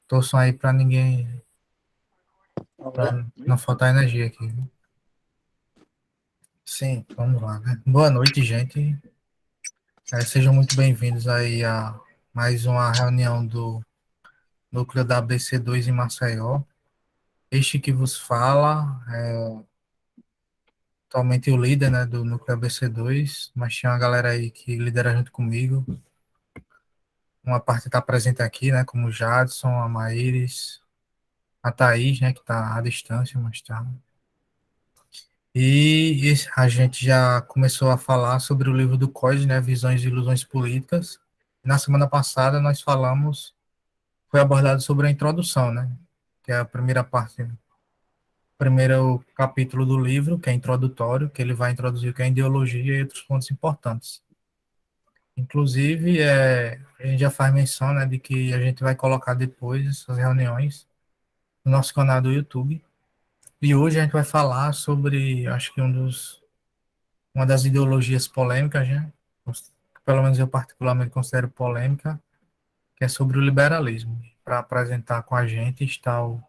Torçam aí para ninguém, Alô? para não faltar energia aqui, viu? Sim, vamos lá, né? Boa noite, gente. Sejam muito bem-vindos aí a mais uma reunião do núcleo da ABC2 em Maceió. Este que vos fala é atualmente o líder, né, do núcleo ABC2, mas tinha uma galera aí que lidera junto comigo. Uma parte está presente aqui, né, como o Jadson, a Maíris, a Thaís, né, que está à distância, mas está. A gente já começou a falar sobre o livro do Código, né, Visões e Ilusões Políticas. Na semana passada nós falamos, foi abordado sobre a introdução, né, que é a primeira parte, primeiro capítulo do livro, que é introdutório, que ele vai introduzir o que é ideologia e outros pontos importantes. Inclusive, a gente já faz menção, né, de que a gente vai colocar depois essas reuniões no nosso canal do YouTube. E hoje a gente vai falar sobre, acho que uma das ideologias polêmicas, né? Pelo menos eu particularmente considero polêmica, que é sobre o liberalismo. Para apresentar com a gente está o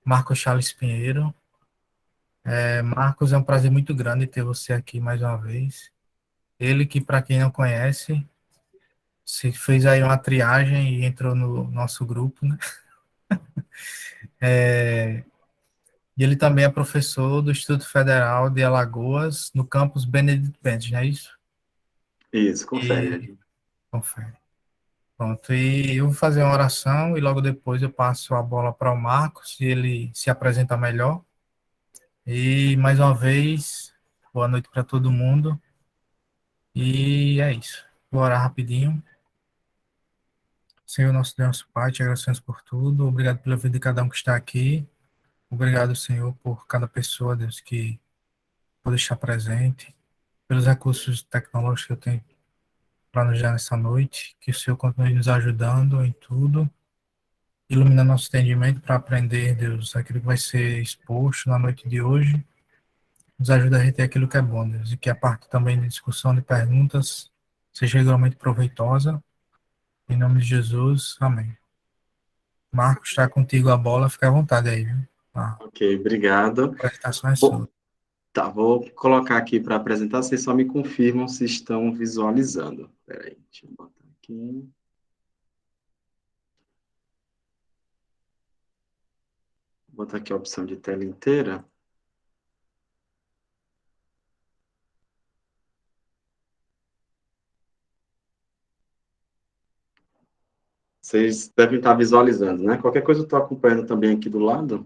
Marcos Charles Pinheiro. Marcos, é um prazer muito grande ter você aqui mais uma vez. Ele que, para quem não conhece, se fez aí uma triagem e entrou no nosso grupo, né? É, e ele também é professor do Instituto Federal de Alagoas, no campus Benedito Bentes, não é isso? Isso, confere, E Ed. confere. Pronto, e eu vou fazer uma oração e logo depois eu passo a bola para o Marcos e ele se apresenta melhor. E mais uma vez, boa noite para todo mundo. E é isso. Vou orar rapidinho. Senhor nosso Deus, nosso Pai, te agradecemos por tudo. Obrigado pela vida de cada um que está aqui. Obrigado, Senhor, por cada pessoa, Deus, que pode estar presente, pelos recursos tecnológicos que eu tenho para nos dar nessa noite. Que o Senhor continue nos ajudando em tudo. Ilumina nosso entendimento para aprender, Deus, aquilo que vai ser exposto na noite de hoje. Nos ajuda a reter aquilo que é bom, Deus, e que a parte também de discussão de perguntas seja igualmente proveitosa. Em nome de Jesus, amém. Marcos, está contigo a bola, fica à vontade aí, viu? A Ok, obrigado. apresentação é Bom, sua. tá, vou colocar aqui para apresentar, vocês só me confirmam se estão visualizando. Espera aí, deixa eu botar aqui. Vou botar aqui a opção de tela inteira. Vocês devem estar visualizando, né? Qualquer coisa eu estou acompanhando também aqui do lado,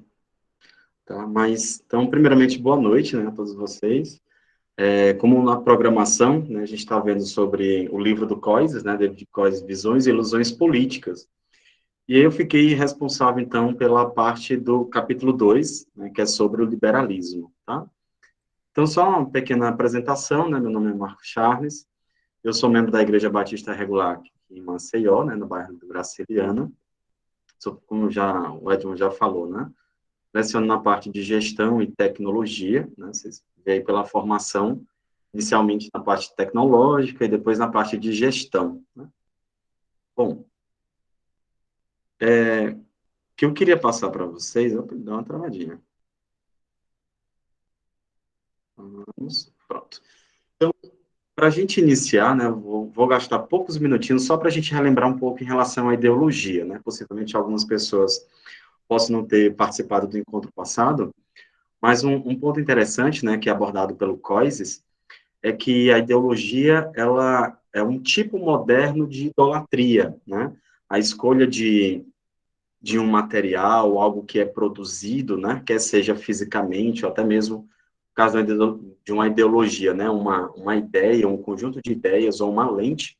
tá? Mas, então, primeiramente, boa noite, né, a todos vocês. Como na programação, né, a gente está vendo sobre o livro do Coises, né, David Coises, Visões e Ilusões Políticas. E aí eu fiquei responsável, então, pela parte do capítulo 2, né, que é sobre o liberalismo, tá? Então, só uma pequena apresentação, né, meu nome é Marco Charles, eu sou membro da Igreja Batista Regular aqui em Maceió, né, no bairro do Graciliano, sou, como já, o Edmund já falou, né, leciono na parte de gestão e tecnologia, né, vocês veem aí pela formação, inicialmente na parte tecnológica e depois na parte de gestão, né? Bom, o que eu queria passar para vocês, opa, dá uma travadinha. Vamos, pronto. Para a gente iniciar, né, vou gastar poucos minutinhos só para a gente relembrar um pouco em relação à ideologia, né? Possivelmente algumas pessoas possam não ter participado do encontro passado, mas um ponto interessante, né, que é abordado pelo Coises, é que a ideologia ela é um tipo moderno de idolatria, né? A escolha de um material, algo que é produzido, né, quer seja fisicamente ou até mesmo no caso de uma ideologia, né, uma ideia, um conjunto de ideias ou uma lente,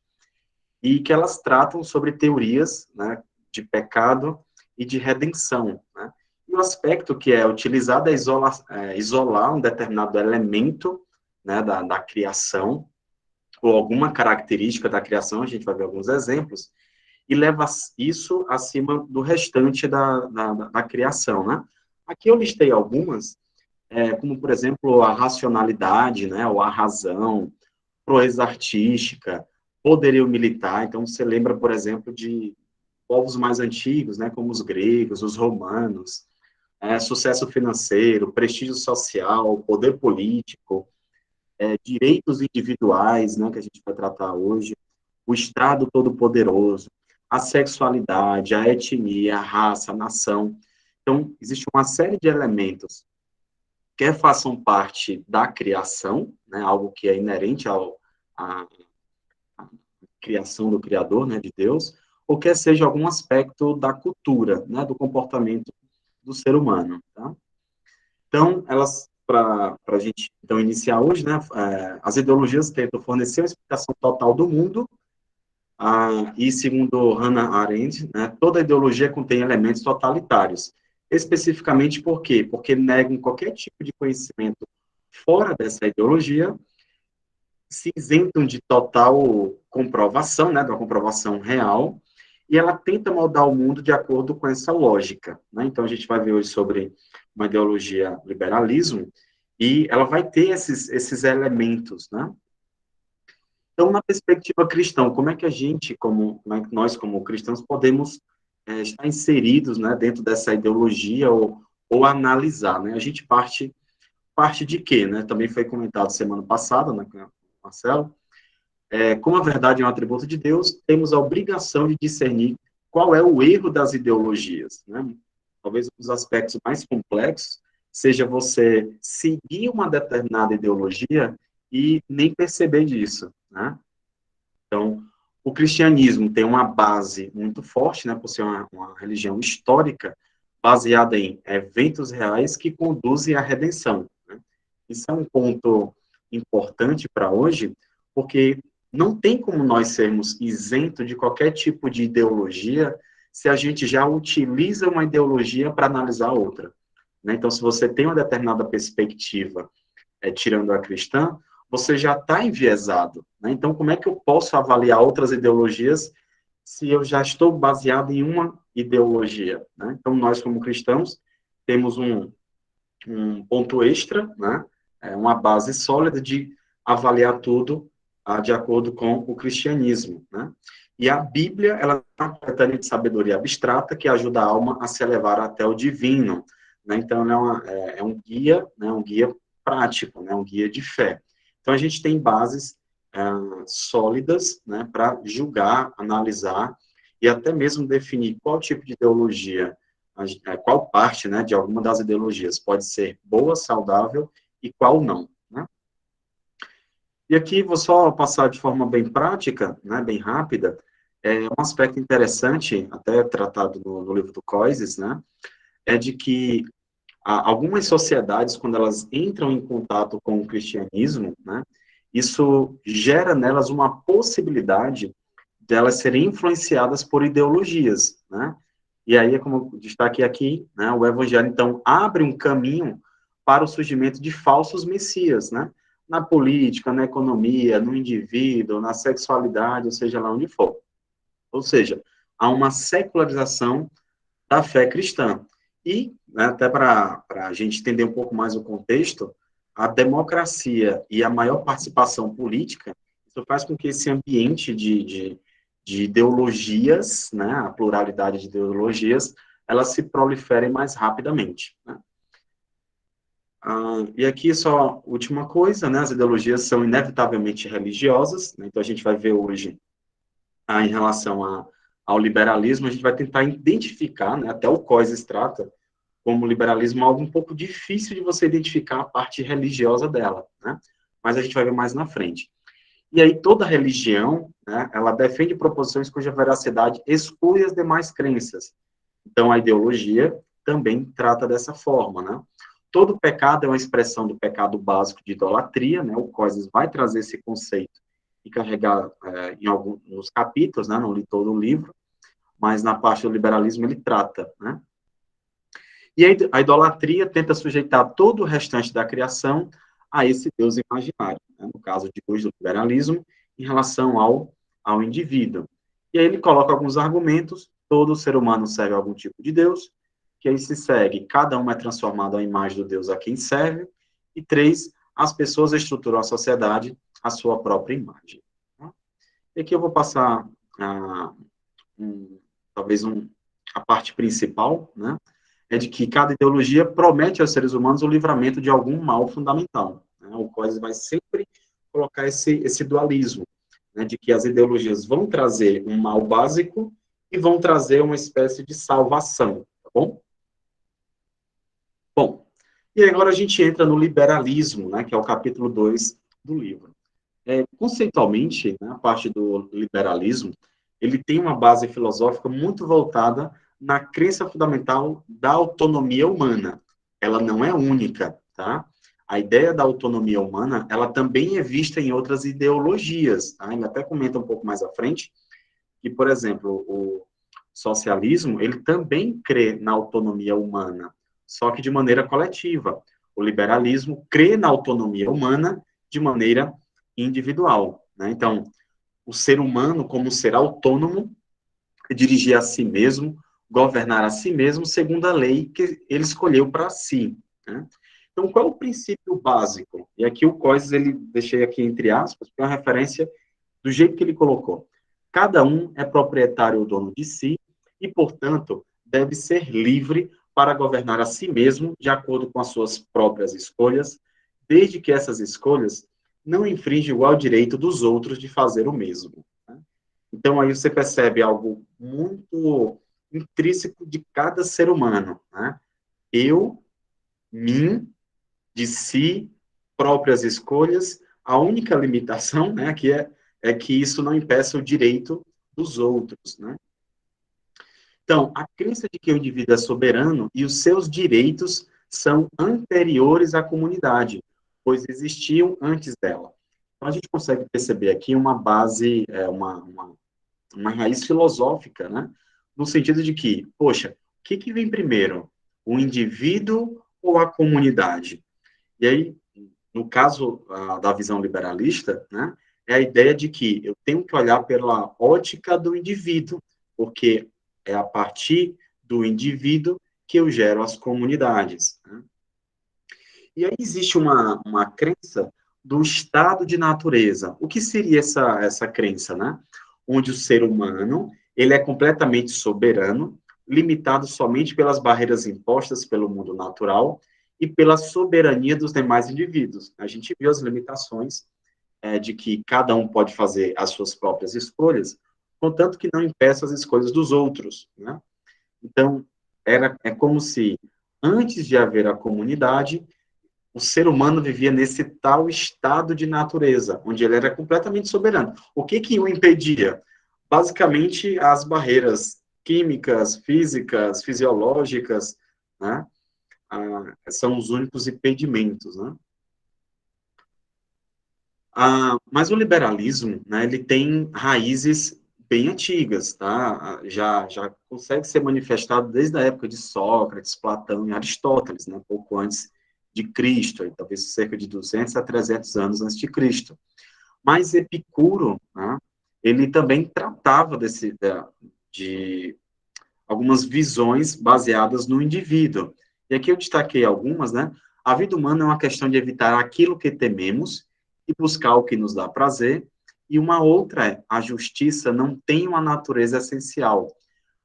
e que elas tratam sobre teorias, né, de pecado e de redenção, né? E o aspecto que é utilizado é isolar um determinado elemento, né, da criação, ou alguma característica da criação, a gente vai ver alguns exemplos, e leva isso acima do restante da criação, né? Aqui eu listei algumas, como, por exemplo, a racionalidade, né, ou a razão, proeza artística, poderio militar. Então, você lembra, por exemplo, de povos mais antigos, né, como os gregos, os romanos, sucesso financeiro, prestígio social, poder político, direitos individuais, né, que a gente vai tratar hoje, o Estado todo-poderoso, a sexualidade, a etnia, a raça, a nação. Então, existe uma série de elementos que façam parte da criação, né, algo que é inerente à criação do Criador, né, de Deus, ou quer seja algum aspecto da cultura, né, do comportamento do ser humano. Tá? Então, para a gente então, iniciar hoje, né, as ideologias tentam fornecer uma explicação total do mundo, e segundo Hannah Arendt, né, toda ideologia contém elementos totalitários. Especificamente por quê? Porque negam qualquer tipo de conhecimento fora dessa ideologia, se isentam de total comprovação, né, da comprovação real, e ela tenta moldar o mundo de acordo com essa lógica. Né? Então, a gente vai ver hoje sobre uma ideologia liberalismo, e ela vai ter esses elementos, né? Então, na perspectiva cristã, como é que a gente, como é que nós, como cristãos, podemos estar inseridos, né, dentro dessa ideologia ou analisar, né? A gente parte de quê, né? Também foi comentado semana passada, né, com o Marcelo. Como a verdade é um atributo de Deus, temos a obrigação de discernir qual é o erro das ideologias, né? Talvez um dos aspectos mais complexos seja você seguir uma determinada ideologia e nem perceber disso, né? Então, o cristianismo tem uma base muito forte, né, por ser uma religião histórica, baseada em eventos reais que conduzem à redenção. Né? Isso é um ponto importante para hoje, porque não tem como nós sermos isentos de qualquer tipo de ideologia se a gente já utiliza uma ideologia para analisar outra. Né? Então, se você tem uma determinada perspectiva, tirando a cristã, você já está enviesado. Né? Então, como é que eu posso avaliar outras ideologias se eu já estou baseado em uma ideologia? Né? Então, nós, como cristãos, temos um ponto extra, né? Uma base sólida de avaliar tudo de acordo com o cristianismo. Né? E a Bíblia, ela é uma coletânea de sabedoria abstrata que ajuda a alma a se elevar até o divino. Né? Então, é um guia, né? Um guia prático, né? Um guia de fé. Então, a gente tem bases sólidas, né? Para julgar, analisar e até mesmo definir qual tipo de ideologia, qual parte, né, de alguma das ideologias pode ser boa, saudável e qual não. Né? E aqui vou só passar de forma bem prática, né, bem rápida, um aspecto interessante, até tratado no livro do Coises, né, é de que algumas sociedades, quando elas entram em contato com o cristianismo, né, isso gera nelas uma possibilidade de elas serem influenciadas por ideologias, né? E aí, como eu destaquei aqui, né, o evangelho, então, abre um caminho para o surgimento de falsos messias, né? Na política, na economia, no indivíduo, na sexualidade, ou seja, lá onde for. Ou seja, há uma secularização da fé cristã. E, né, até para a gente entender um pouco mais o contexto, a democracia e a maior participação política, isso faz com que esse ambiente de ideologias, né, a pluralidade de ideologias, elas se proliferem mais rapidamente. Né? E aqui só última coisa, né, as ideologias são inevitavelmente religiosas, né, então a gente vai ver hoje, em relação ao liberalismo, a gente vai tentar identificar, né, até o Coises trata como liberalismo algo um pouco difícil de você identificar a parte religiosa dela, né, mas a gente vai ver mais na frente. E aí toda religião, né, ela defende proposições cuja veracidade exclui as demais crenças. Então a ideologia também trata dessa forma, né? Todo pecado é uma expressão do pecado básico de idolatria, né? O Coises vai trazer esse conceito e carregar em alguns capítulos, né? Não li todo o livro, mas na parte do liberalismo ele trata, né? E a idolatria tenta sujeitar todo o restante da criação a esse Deus imaginário, né? No caso de hoje do liberalismo, em relação ao indivíduo. E aí ele coloca alguns argumentos, todo ser humano serve a algum tipo de Deus, que aí se segue, cada um é transformado à imagem do Deus a quem serve, e 3, as pessoas estruturam a sociedade à sua própria imagem. E aqui eu vou passar um talvez a parte principal, né, é de que cada ideologia promete aos seres humanos o livramento de algum mal fundamental. Né? O Coase vai sempre colocar esse dualismo, né, de que as ideologias vão trazer um mal básico e vão trazer uma espécie de salvação, tá bom? Bom, e agora a gente entra no liberalismo, né, que é o capítulo 2 do livro. Conceitualmente, né, a parte do liberalismo, ele tem uma base filosófica muito voltada na crença fundamental da autonomia humana. Ela não é única, tá? A ideia da autonomia humana, ela também é vista em outras ideologias, tá? Ele até comenta um pouco mais à frente que, por exemplo, o socialismo, ele também crê na autonomia humana, só que de maneira coletiva. O liberalismo crê na autonomia humana de maneira individual, né? Então, o ser humano como ser autônomo, dirigir a si mesmo, governar a si mesmo, segundo a lei que ele escolheu para si, né? Então, qual é o princípio básico? E aqui o Coises, ele deixei aqui entre aspas, porque é uma referência do jeito que ele colocou. Cada um é proprietário ou dono de si e, portanto, deve ser livre para governar a si mesmo de acordo com as suas próprias escolhas, desde que essas escolhas não infringem o direito dos outros de fazer o mesmo. Né? Então, aí você percebe algo muito intrínseco de cada ser humano. Né? Eu, mim, de si, próprias escolhas. A única limitação, né, aqui é que isso não impeça o direito dos outros, né? Então, a crença de que o indivíduo é soberano e os seus direitos são anteriores à comunidade, pois existiam antes dela. Então, a gente consegue perceber aqui uma base, uma raiz filosófica, né? No sentido de que, poxa, o que vem primeiro? O indivíduo ou a comunidade? E aí, no caso da visão liberalista, né, é a ideia de que eu tenho que olhar pela ótica do indivíduo, porque é a partir do indivíduo que eu gero as comunidades. Né? E aí existe uma crença do estado de natureza. O que seria essa crença, né? Onde o ser humano ele é completamente soberano, limitado somente pelas barreiras impostas pelo mundo natural e pela soberania dos demais indivíduos. A gente viu as limitações de que cada um pode fazer as suas próprias escolhas, contanto que não impeça as escolhas dos outros. Né? Então, é como se, antes de haver a comunidade, o ser humano vivia nesse tal estado de natureza, onde ele era completamente soberano. O que o impedia? Basicamente, as barreiras químicas, físicas, fisiológicas, né? São os únicos impedimentos, né? Mas o liberalismo, né, ele tem raízes bem antigas, tá? Já consegue ser manifestado desde a época de Sócrates, Platão e Aristóteles, né, pouco antes de Cristo, talvez cerca de 200 a 300 anos antes de Cristo. Mas Epicuro, né, ele também tratava de algumas visões baseadas no indivíduo. E aqui eu destaquei algumas, né? A vida humana é uma questão de evitar aquilo que tememos e buscar o que nos dá prazer. E uma outra é, a justiça não tem uma natureza essencial,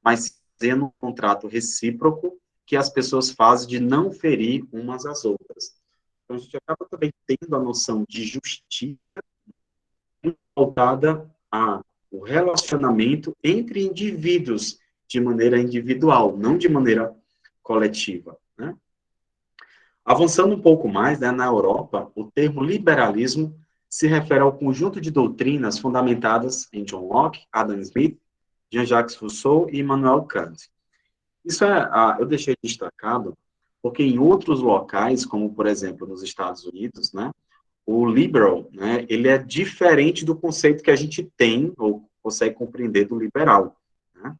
mas sendo um contrato recíproco que as pessoas fazem de não ferir umas às outras. Então, a gente acaba também tendo a noção de justiça voltada ao relacionamento entre indivíduos de maneira individual, não de maneira coletiva. Né? Avançando um pouco mais, né, na Europa, o termo liberalismo se refere ao conjunto de doutrinas fundamentadas em John Locke, Adam Smith, Jean-Jacques Rousseau e Immanuel Kant. Isso eu deixei destacado porque em outros locais, como por exemplo nos Estados Unidos, né, o liberal, né, ele é diferente do conceito que a gente tem ou consegue compreender do liberal. Né?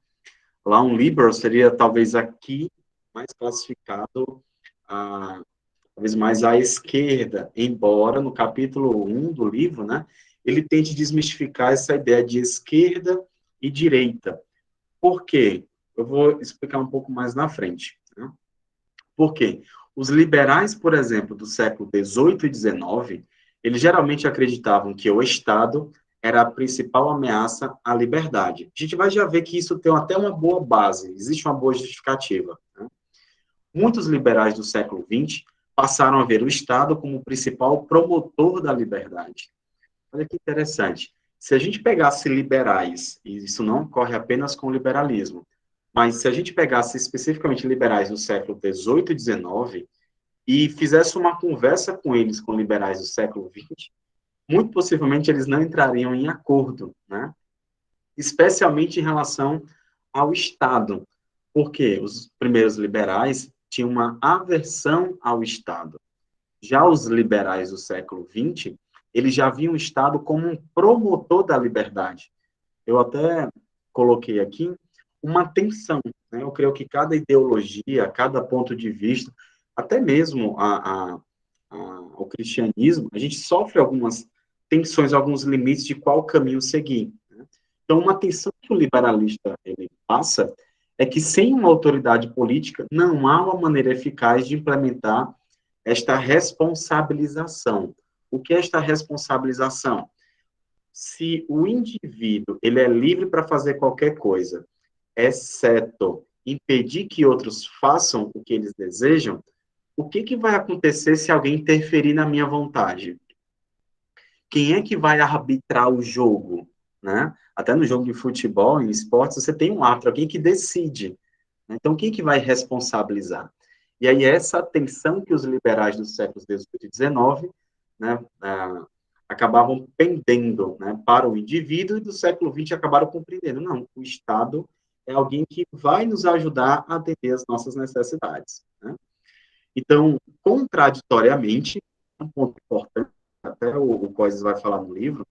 Lá um liberal seria talvez aqui mais classificado talvez mais à esquerda, embora no capítulo 1 do livro, né, ele tente desmistificar essa ideia de esquerda e direita. Por quê? Eu vou explicar um pouco mais na frente. Né? Por quê? Os liberais, por exemplo, do século XVIII e XIX, eles geralmente acreditavam que o Estado era a principal ameaça à liberdade. A gente vai já ver que isso tem até uma boa base, existe uma boa justificativa, né? Muitos liberais do século XX passaram a ver o Estado como o principal promotor da liberdade. Olha que interessante. Se a gente pegasse liberais, e isso não ocorre apenas com o liberalismo, mas se a gente pegasse especificamente liberais do século XVIII e XIX e fizesse uma conversa com eles, com liberais do século XX, muito possivelmente eles não entrariam em acordo, né? Especialmente em relação ao Estado, porque os primeiros liberais tinham uma aversão ao Estado. Já os liberais do século XX, eles já viam o Estado como um promotor da liberdade. Eu até coloquei aqui uma tensão, né? Eu creio que cada ideologia, cada ponto de vista, até mesmo o cristianismo, a gente sofre algumas tensões, alguns limites de qual caminho seguir, né? Então, uma tensão que o liberalista ele passa é que sem uma autoridade política não há uma maneira eficaz de implementar esta responsabilização. O que é esta responsabilização? Se o indivíduo ele é livre para fazer qualquer coisa, exceto impedir que outros façam o que eles desejam, o que vai acontecer se alguém interferir na minha vontade? Quem é que vai arbitrar o jogo, né? Até no jogo de futebol, em esportes, você tem um árbitro, alguém que decide. Então, quem que vai responsabilizar? E aí, essa tensão que os liberais dos séculos XVIII e XIX, né, acabavam pendendo, né, para o indivíduo, e do século XX acabaram compreendendo. Não, o Estado é alguém que vai nos ajudar a atender as nossas necessidades, né? Então, contraditoriamente, um ponto importante, até o Coises vai falar no livro,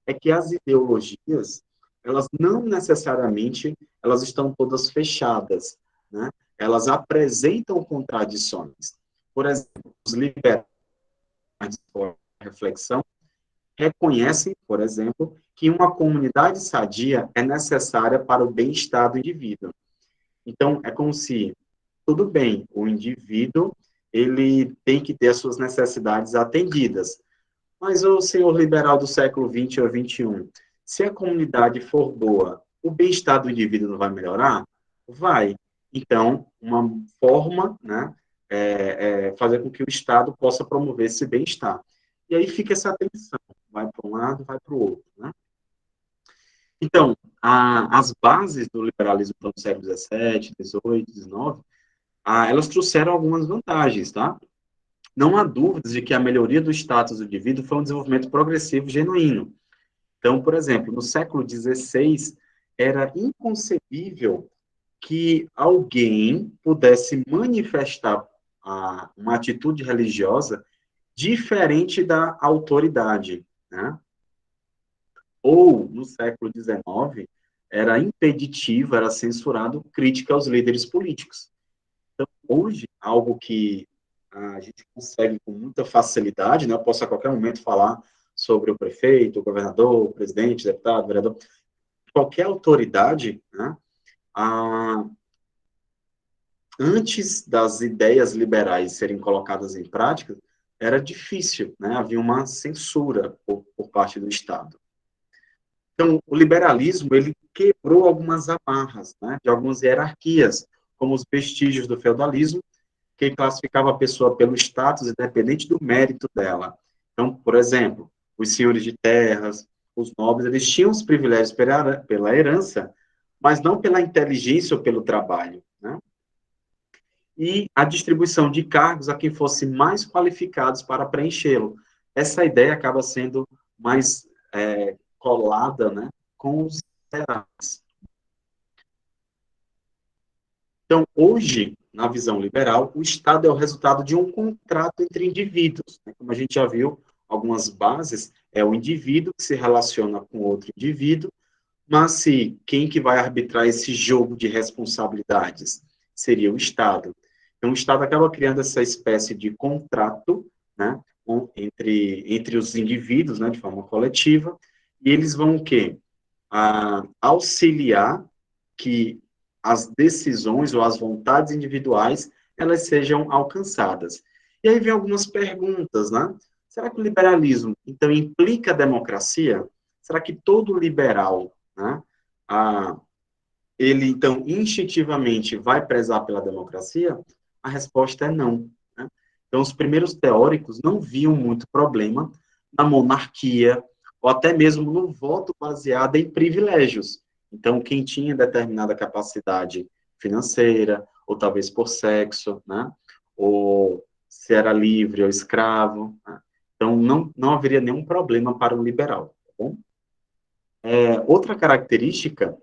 é que as ideologias, elas não necessariamente, elas estão todas fechadas, né? Elas apresentam contradições. Por exemplo, os liberais de reflexão reconhecem, por exemplo, que uma comunidade sadia é necessária para o bem-estar do indivíduo. Então, é como se, tudo bem, o indivíduo, ele tem que ter as suas necessidades atendidas, mas o senhor liberal do século XX ou XXI, se a comunidade for boa, o bem-estar do indivíduo não vai melhorar? Vai. Então, uma forma, né, fazer com que o Estado possa promover esse bem-estar. E aí fica essa tensão, vai para um lado, vai para o outro, né? Então, as bases do liberalismo no século XVII, XVIII, XIX, elas trouxeram algumas vantagens, tá? Não há dúvidas de que a melhoria do status do indivíduo foi um desenvolvimento progressivo genuíno. Então, por exemplo, no século XVI, era inconcebível que alguém pudesse manifestar uma atitude religiosa diferente da autoridade, né? Ou, no século XIX, era impeditivo, era censurado crítica aos líderes políticos. Então, hoje, algo que a gente consegue com muita facilidade, né? Eu posso a qualquer momento falar sobre o prefeito, o governador, o presidente, o deputado, o vereador, qualquer autoridade, né? Antes das ideias liberais serem colocadas em prática, era difícil, né? Havia uma censura por parte do Estado. Então, o liberalismo, ele quebrou algumas amarras, né? De algumas hierarquias, como os vestígios do feudalismo, que classificava a pessoa pelo status, independente do mérito dela. Então, por exemplo, os senhores de terras, os nobres, eles tinham os privilégios pela herança, mas não pela inteligência ou pelo trabalho, né? E a distribuição de cargos a quem fosse mais qualificados para preenchê-lo. Essa ideia acaba sendo mais colada, né, com os liberais. Então, hoje, na visão liberal, o Estado é o resultado de um contrato entre indivíduos, né? Como a gente já viu, algumas bases, é o indivíduo que se relaciona com outro indivíduo, mas se quem que vai arbitrar esse jogo de responsabilidades seria o Estado. Então, o Estado acaba criando essa espécie de contrato, né, entre os indivíduos, né, de forma coletiva, e eles vão o quê? Auxiliar que as decisões ou as vontades individuais elas sejam alcançadas. E aí vem algumas perguntas, né? Será que o liberalismo, então, implica a democracia? será que todo liberal, né, ele, então, instintivamente vai prezar pela democracia? A resposta é não. Né? Então, os primeiros teóricos não viam muito problema na monarquia, ou até mesmo no voto baseado em privilégios. Então, quem tinha determinada capacidade financeira, ou talvez por sexo, né? Ou se era livre ou escravo. Né? Então, não haveria nenhum problema para o liberal. Tá bom? Outra característica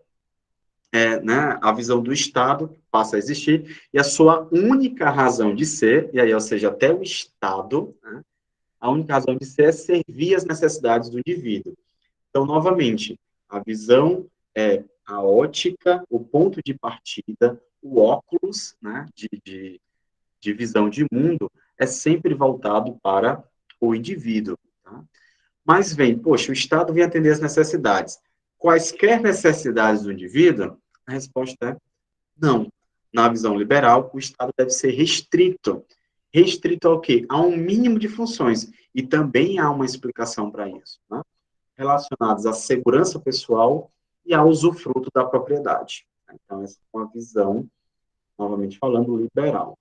né, a visão do Estado passa a existir, e a sua única razão de ser, e aí, ou seja, até o Estado, né, a única razão de ser é servir as necessidades do indivíduo. Então, novamente, a visão é a ótica, o ponto de partida, o óculos, né, de visão de mundo, é sempre voltado para o indivíduo. Tá? Mas vem, poxa, o Estado vem atender as necessidades. Quaisquer necessidades do indivíduo, a resposta é não. Na visão liberal, o Estado deve ser restrito. Restrito ao quê? A um mínimo de funções. E também há uma explicação para isso, né? Relacionadas à segurança pessoal e ao usufruto da propriedade. Então, essa é uma visão, novamente falando, liberal.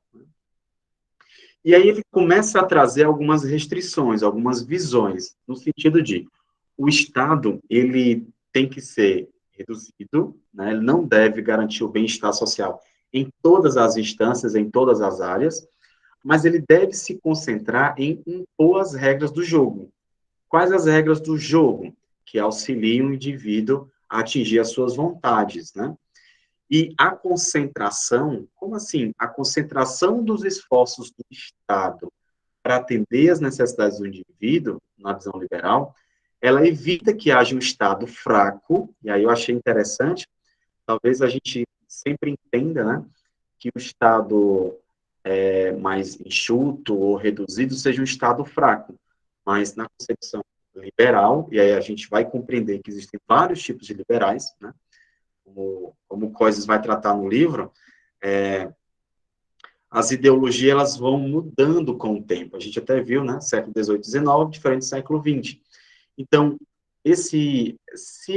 E aí ele começa a trazer algumas restrições, algumas visões, no sentido de o Estado, ele tem que ser reduzido, né? Ele não deve garantir o bem-estar social em todas as instâncias, em todas as áreas, mas ele deve se concentrar em impor as regras do jogo. Quais as regras do jogo? Que auxiliam o indivíduo a atingir as suas vontades, né? E a concentração, como assim? A concentração dos esforços do Estado para atender às necessidades do indivíduo, na visão liberal, ela evita que haja um Estado fraco, e aí eu achei interessante, talvez a gente sempre entenda, né, que o Estado mais enxuto ou reduzido seja um Estado fraco, mas na concepção liberal, e aí a gente vai compreender que existem vários tipos de liberais, né, como o Coises vai tratar no livro, as ideologias elas vão mudando com o tempo. A gente até viu, né, século XVIII, XIX, diferente do século XX. Então, se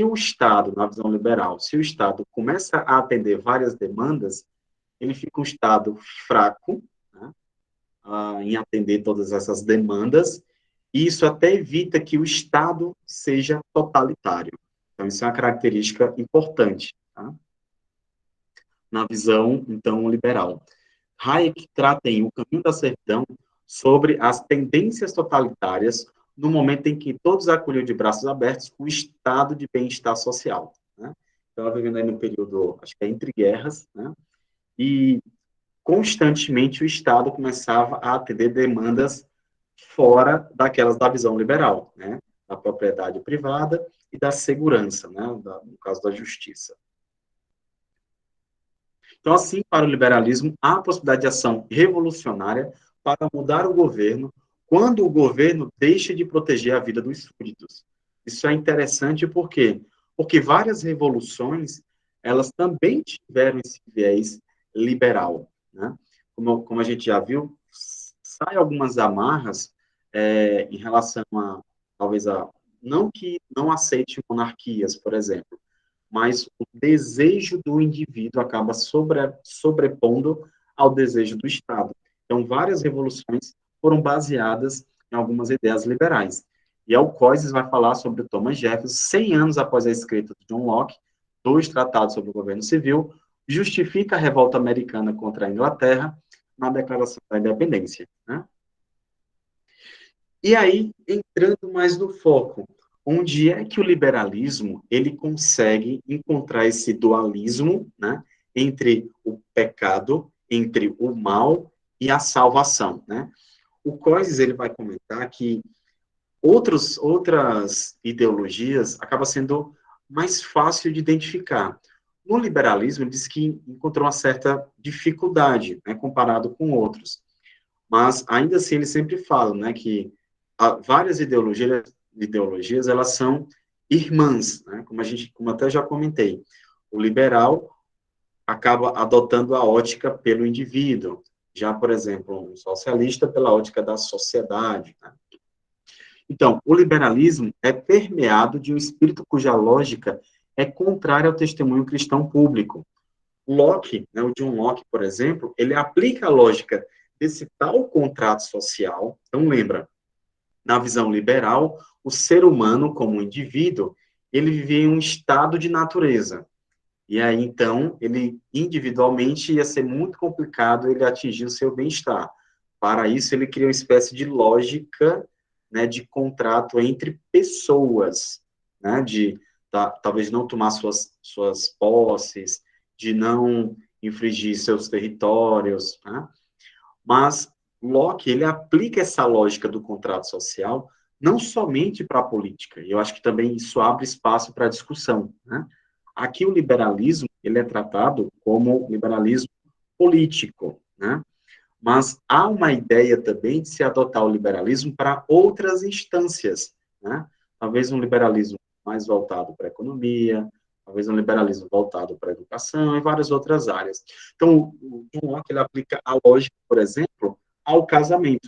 o Estado, na visão liberal, se o Estado começa a atender várias demandas, ele fica um Estado fraco, né, em atender todas essas demandas, e isso até evita que o Estado seja totalitário. Então, isso é uma característica importante, tá? Na visão, então, liberal. Hayek trata em O Caminho da Servidão sobre as tendências totalitárias no momento em que todos acolhiam de braços abertos o estado de bem-estar social. Né? Então, ela vivendo aí no período, acho que é entre guerras, né? E constantemente o Estado começava a atender demandas fora daquelas da visão liberal, né? Da propriedade privada e da segurança, né? No caso da justiça. Então, assim, para o liberalismo, há a possibilidade de ação revolucionária para mudar o governo quando o governo deixa de proteger a vida dos súditos. Isso é interessante por quê? Porque várias revoluções, elas também tiveram esse viés liberal. Né? Como a gente já viu, sai algumas amarras em relação a, talvez, não que não aceite monarquias, por exemplo, mas o desejo do indivíduo acaba sobrepondo ao desejo do Estado. Então, várias revoluções foram baseadas em algumas ideias liberais. E Alcoises vai falar sobre o Thomas Jefferson, 100 anos após a escrita de John Locke, dois tratados sobre o governo civil, justifica a revolta americana contra a Inglaterra na Declaração da Independência. Né? E aí, entrando mais no foco, onde é que o liberalismo ele consegue encontrar esse dualismo, né, entre o pecado, entre o mal e a salvação, né? O Coises ele vai comentar que outras ideologias acaba sendo mais fácil de identificar. No liberalismo, ele diz que encontrou uma certa dificuldade, né, comparado com outros. Mas, ainda assim, ele sempre fala, né, que várias ideologias, elas são irmãs, né, como até já comentei. O liberal acaba adotando a ótica pelo indivíduo, já, por exemplo, um socialista pela ótica da sociedade. Né? Então, o liberalismo é permeado de um espírito cuja lógica é contrária ao testemunho cristão público. Locke, né, o John Locke, por exemplo, ele aplica a lógica desse tal contrato social. Então, lembra, na visão liberal, o ser humano, como indivíduo, ele vivia em um estado de natureza. E aí, então, ele individualmente ia ser muito complicado ele atingir o seu bem-estar. Para isso, ele cria uma espécie de lógica, né, de contrato entre pessoas, né, de talvez não tomar suas posses, de não infringir seus territórios, né? Mas Locke, ele aplica essa lógica do contrato social não somente para a política, e eu acho que também isso abre espaço para discussão, né? Aqui o liberalismo, ele é tratado como liberalismo político, né? Mas há uma ideia também de se adotar o liberalismo para outras instâncias, né? Talvez um liberalismo mais voltado para a economia, talvez um liberalismo voltado para a educação e várias outras áreas. Então, o John Locke, ele aplica a lógica, por exemplo, ao casamento.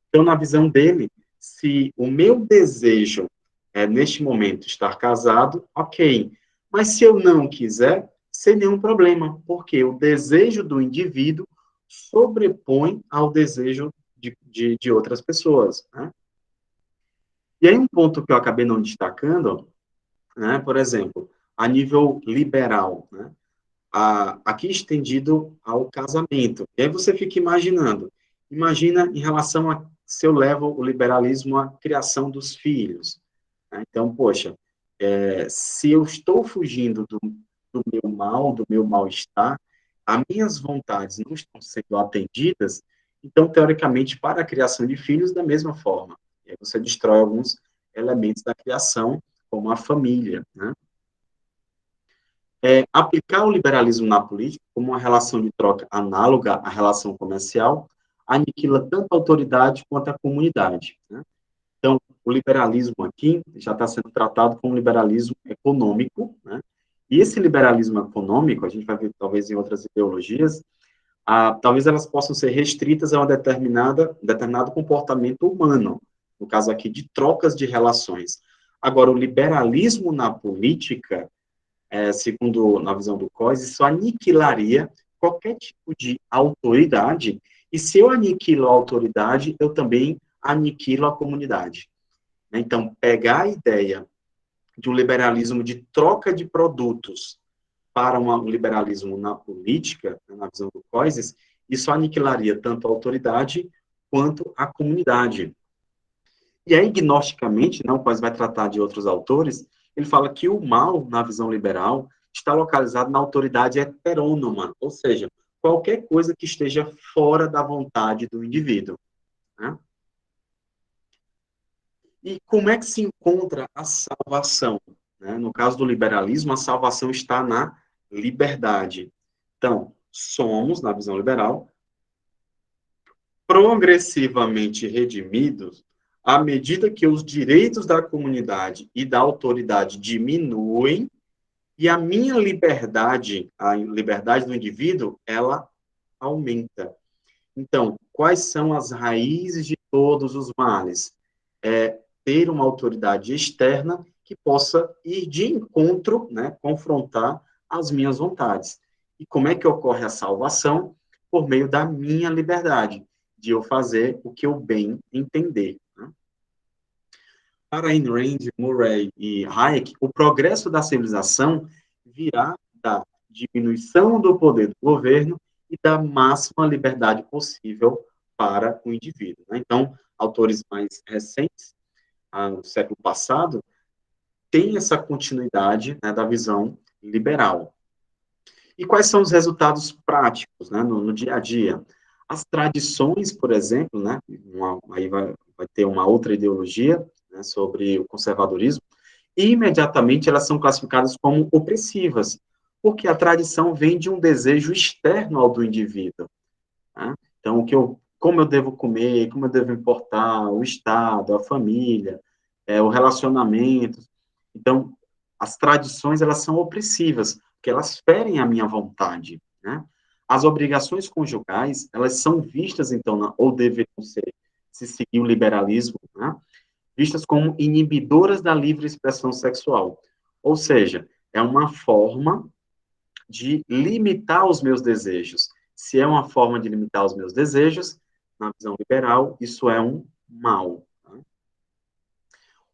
Então, na visão dele, se o meu desejo é, neste momento, estar casado, ok. Mas se eu não quiser, sem nenhum problema, porque o desejo do indivíduo sobrepõe ao desejo de outras pessoas, né? E aí um ponto que eu acabei não destacando, né, por exemplo, a nível liberal, né, aqui estendido ao casamento. E aí você fica imaginando, imagina em relação a se eu levo o liberalismo à criação dos filhos, né? Então, poxa, se eu estou fugindo do meu mal, do meu mal-estar, as minhas vontades não estão sendo atendidas, então, teoricamente, para a criação de filhos, da mesma forma. E aí você destrói alguns elementos da criação, como a família, né? Aplicar o liberalismo na política como uma relação de troca análoga à relação comercial aniquila tanto a autoridade quanto a comunidade, né? Então, o liberalismo aqui já está sendo tratado como liberalismo econômico, né? E esse liberalismo econômico, a gente vai ver talvez em outras ideologias, talvez elas possam ser restritas a determinado comportamento humano, no caso aqui de trocas de relações. Agora, o liberalismo na política, segundo na visão do COIS, isso aniquilaria qualquer tipo de autoridade, e se eu aniquilo a autoridade, eu também aniquilo a comunidade. Então, pegar a ideia de um liberalismo de troca de produtos para um liberalismo na política, na visão do Coises, isso aniquilaria tanto a autoridade quanto a comunidade. E aí, gnosticamente, não, o Coises vai tratar de outros autores, ele fala que o mal, na visão liberal, está localizado na autoridade heterônoma, ou seja, qualquer coisa que esteja fora da vontade do indivíduo, né? E como é que se encontra a salvação, né? No caso do liberalismo, a salvação está na liberdade. Então, somos, na visão liberal, progressivamente redimidos à medida que os direitos da comunidade e da autoridade diminuem e a minha liberdade, a liberdade do indivíduo, ela aumenta. Então, quais são as raízes de todos os males? Ter uma autoridade externa que possa ir de encontro, né, confrontar as minhas vontades. E como é que ocorre a salvação? Por meio da minha liberdade, de eu fazer o que eu bem entender, né? Para Ayn Rand, Murray e Hayek, o progresso da civilização virá da diminuição do poder do governo e da máxima liberdade possível para o indivíduo, né? Então, autores mais recentes, no século passado, tem essa continuidade, né, da visão liberal. E quais são os resultados práticos, né, no dia a dia? As tradições, por exemplo, né, aí vai ter uma outra ideologia, né, sobre o conservadorismo, e imediatamente elas são classificadas como opressivas, porque a tradição vem de um desejo externo ao do indivíduo, né? Então, como eu devo comer, como eu devo importar, o Estado, a família, o relacionamento. Então, as tradições, elas são opressivas, porque elas ferem a minha vontade, né? As obrigações conjugais, elas são vistas, então, ou deveriam ser, se seguir o liberalismo, né, vistas como inibidoras da livre expressão sexual. Ou seja, é uma forma de limitar os meus desejos. Se é uma forma de limitar os meus desejos, na visão liberal, isso é um mal. Tá?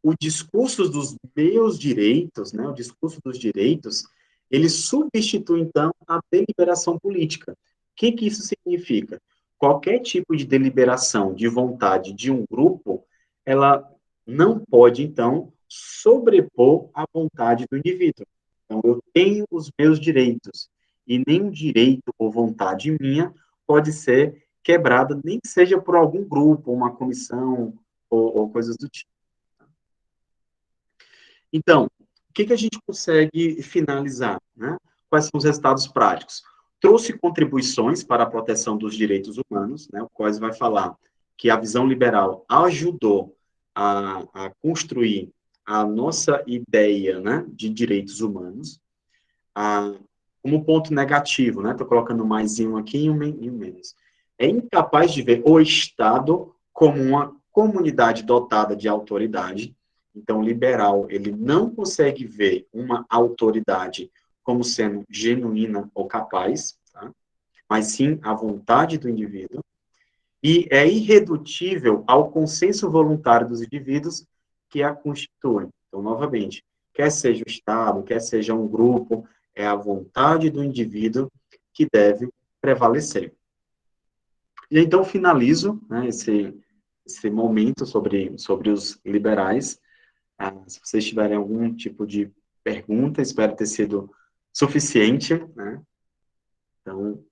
O discurso dos meus direitos, né, o discurso dos direitos, ele substitui, então, a deliberação política. O que isso significa? Qualquer tipo de deliberação de vontade de um grupo, ela não pode, então, sobrepor a vontade do indivíduo. Então, eu tenho os meus direitos, e nenhum direito ou vontade minha pode ser quebrada, nem que seja por algum grupo, uma comissão, ou coisas do tipo. Então, o que a gente consegue finalizar, né? Quais são os resultados práticos? Trouxe contribuições para a proteção dos direitos humanos, né? O COIS vai falar que a visão liberal ajudou a construir a nossa ideia, né, de direitos humanos. Como ponto negativo, né? Estou colocando mais um aqui e um menos. É incapaz de ver o Estado como uma comunidade dotada de autoridade. Então, o liberal, ele não consegue ver uma autoridade como sendo genuína ou capaz, tá? Mas sim a vontade do indivíduo. E é irredutível ao consenso voluntário dos indivíduos que a constituem. Então, novamente, quer seja o Estado, quer seja um grupo, é a vontade do indivíduo que deve prevalecer. E então finalizo, né, esse momento sobre os liberais. Se vocês tiverem algum tipo de pergunta, espero ter sido suficiente, né? Então,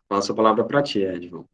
passo a palavra para ti, Edson.